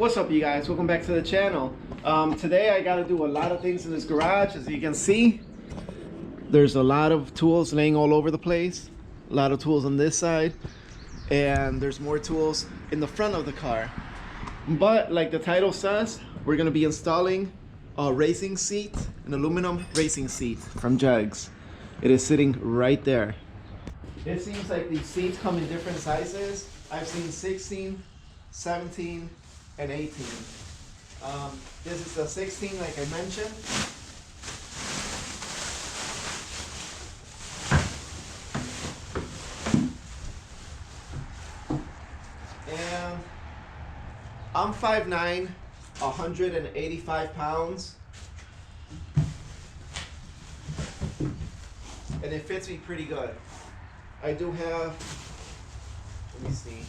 What's up, you guys? Welcome back to the channel. Today I got to do a lot of things in this garage. As you can see, there's a lot of tools laying all over the place. A lot of tools on this side, and there's more tools in the front of the car. But like the title says, we're going to be installing a racing seat, an aluminum racing seat from Jegs. It is sitting right there. It seems like these seats come in different sizes. I've seen 16, 17, and 18. This is the 16, like I mentioned. And I'm 5'9", 185 pounds. And it fits me pretty good. I do have, let me see.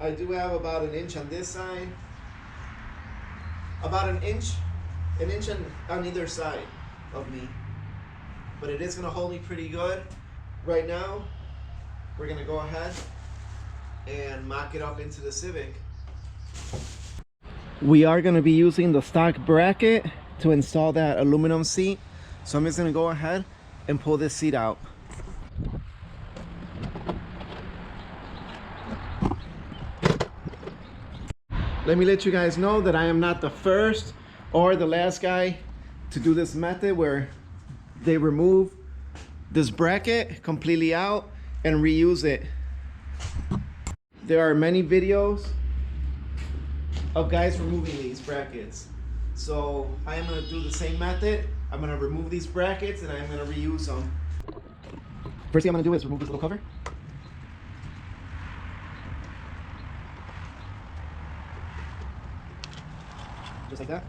I do have about an inch on this side, about an inch on either side of me. But it is gonna hold me pretty good. Right now, we're gonna go ahead and mock it up into the Civic. We are gonna be using the stock bracket to install that aluminum seat. So I'm just gonna go ahead and pull this seat out. Let me let you guys know that I am not the first or the last guy to do this method where they remove this bracket completely out and reuse it. There are many videos of guys removing these brackets. So I am gonna do the same method. I'm gonna remove these brackets and I'm gonna reuse them. First thing I'm gonna do is remove this little cover. Just like that.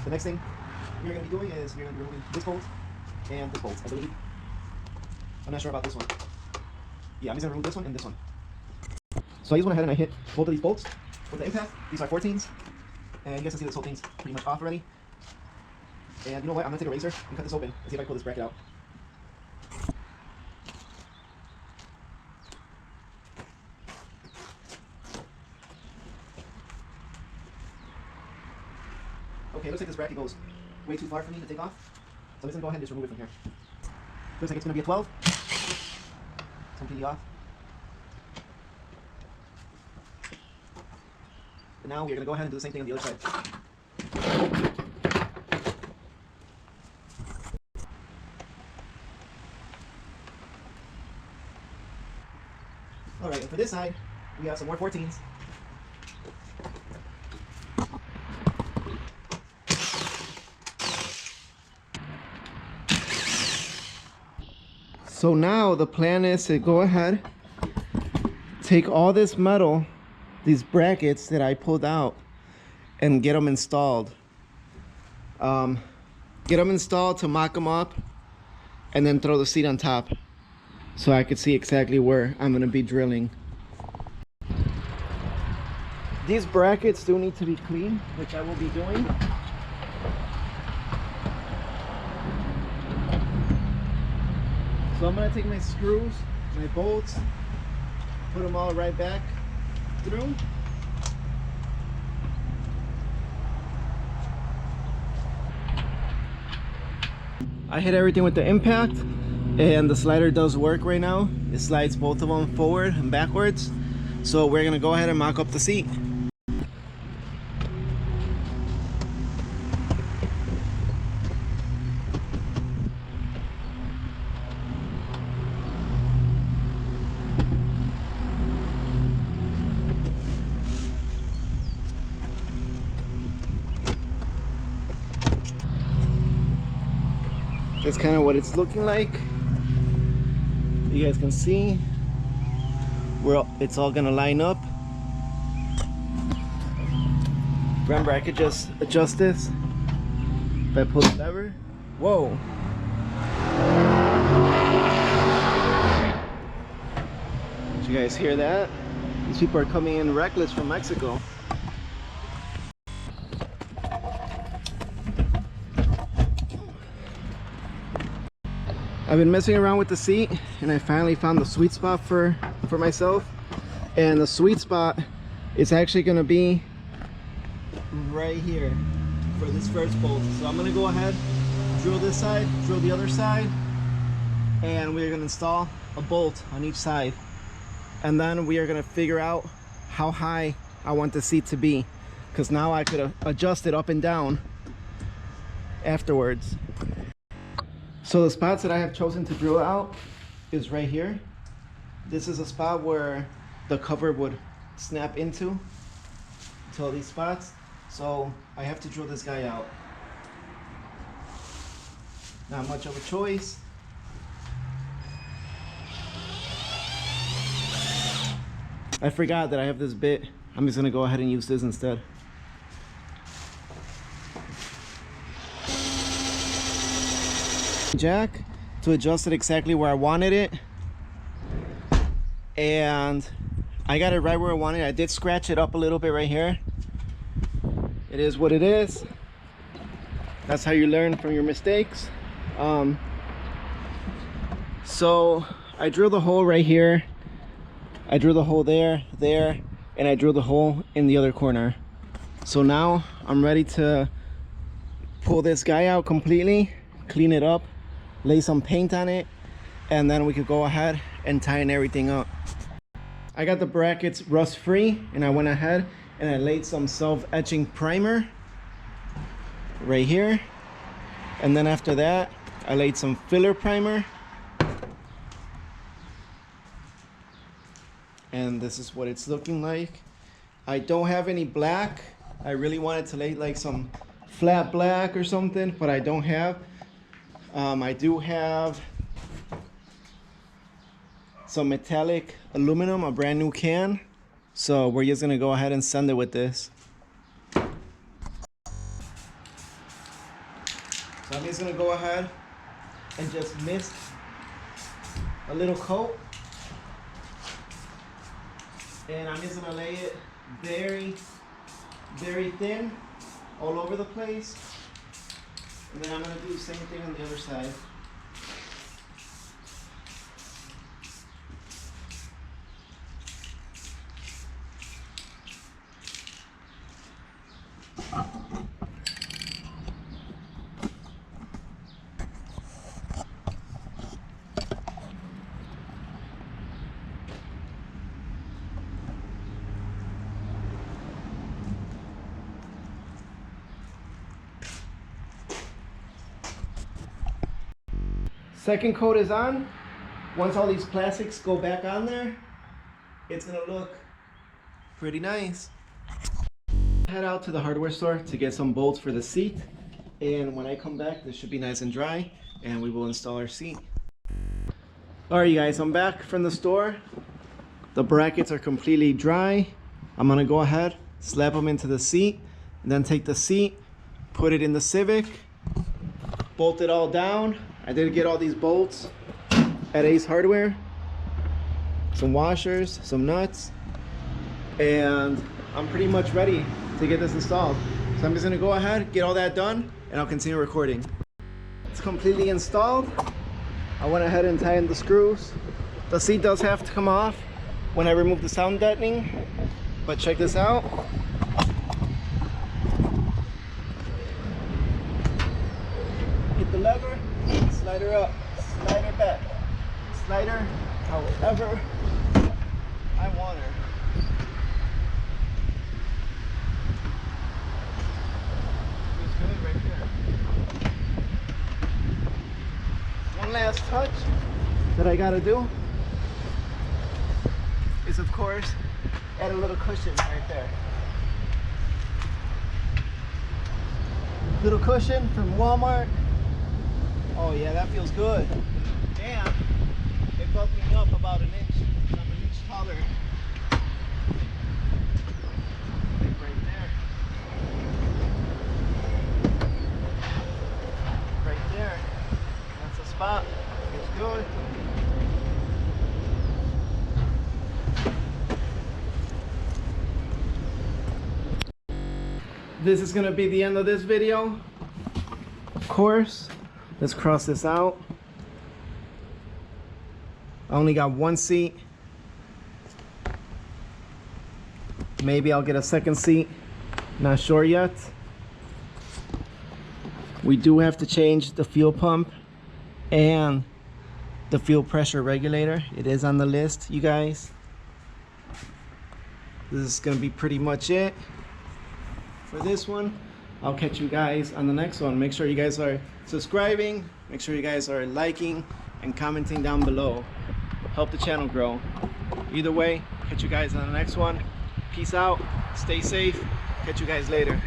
The next thing you're going to be doing is you're going to be removing this bolt and this bolt, I believe. I'm not sure about this one. Yeah, I'm just going to remove this one and this one. So I just went ahead and I hit both of these bolts with the impact. These are 14s. And you guys can see this whole thing's pretty much off already. And you know what? I'm going to take a razor and cut this open and see if I can pull this bracket out. Okay, looks like this bracket goes way too far for me to take off. So I'm just gonna go ahead and just remove it from here. Looks like it's gonna be a 12. It's completely off. And now we're gonna go ahead and do the same thing on the other side. Alright, and for this side, we have some more 14s. So now the plan is to go ahead, take all this metal, these brackets that I pulled out, and get them installed. Get them installed to mock them up, and then throw the seat on top so I could see exactly where I'm gonna be drilling. These brackets do need to be cleaned, which I will be doing. So I'm gonna take my screws, my bolts, put them all right back through. I hit everything with the impact, and the slider does work right now. It slides both of them forward and backwards. So we're gonna go ahead and mock up the seat. That's kind of what it's looking like. You guys can see where it's all gonna line up. Remember, I could just adjust this if I pull the lever. Whoa! Did you guys hear that? These people are coming in reckless from Mexico. I've been messing around with the seat and I finally found the sweet spot for myself. And the sweet spot is actually going to be right here for this first bolt. So I'm going to go ahead, drill this side, drill the other side, and we're going to install a bolt on each side. And then we are going to figure out how high I want the seat to be, because now I could adjust it up and down afterwards. So the spots that I have chosen to drill out is right here. This is a spot where the cover would snap into all these spots. So I have to drill this guy out. Not much of a choice. I forgot that I have this bit. I'm just gonna go ahead and use this instead. Jack to adjust it exactly where I wanted it. And I got it right where I wanted it. I did scratch it up a little bit right here. It is what it is. That's how you learn from your mistakes. So I drilled a hole right here. I drilled a hole there, and I drilled a hole in the other corner. So now I'm ready to pull this guy out completely, clean it up, lay some paint on it, and then we could go ahead and tighten everything up. I got the brackets rust free, and I went ahead and I laid some self-etching primer right here. And then after that, I laid some filler primer. And this is what it's looking like. I don't have any black. I really wanted to lay like some flat black or something, but I don't have. I do have some metallic aluminum, a brand new can. So we're just gonna go ahead and sand it with this. So I'm just gonna go ahead and just mist a little coat. And I'm just gonna lay it very, very thin all over the place. And then I'm gonna do the same thing on the other side. Second coat is on. Once all these plastics go back on there, it's gonna look pretty nice. Head out to the hardware store to get some bolts for the seat, and when I come back, this should be nice and dry, and we will install our seat. Alright you guys, I'm back from the store. The brackets are completely dry. I'm gonna go ahead, slap them into the seat, and then take the seat, put it in the Civic, bolt it all down. I did get all these bolts at Ace Hardware, some washers, some nuts, and I'm pretty much ready to get this installed. So I'm just gonna go ahead, get all that done, and I'll continue recording. It's completely installed. I went ahead and tightened the screws. The seat does have to come off when I remove the sound deadening, but check this out. Hit the lever, slide her up, slide her back, slide her however I want her. Feels good right there. One last touch that I gotta do is, of course, add a little cushion right there. Little cushion from Walmart. Oh yeah, that feels good. Damn, it bumped me up about an inch. I'm an inch taller. Like right there. Right there. That's the spot. Feels good. This is gonna be the end of this video. Of course. Let's cross this out. I only got one seat. Maybe I'll get a second seat. Not sure yet. We do have to change the fuel pump and the fuel pressure regulator. It is on the list, you guys. This is gonna be pretty much it for this one. I'll catch you guys on the next one. Make sure you guys are subscribing. Make sure you guys are liking and commenting down below. Help the channel grow. Either way, catch you guys on the next one. Peace out. Stay safe. Catch you guys later.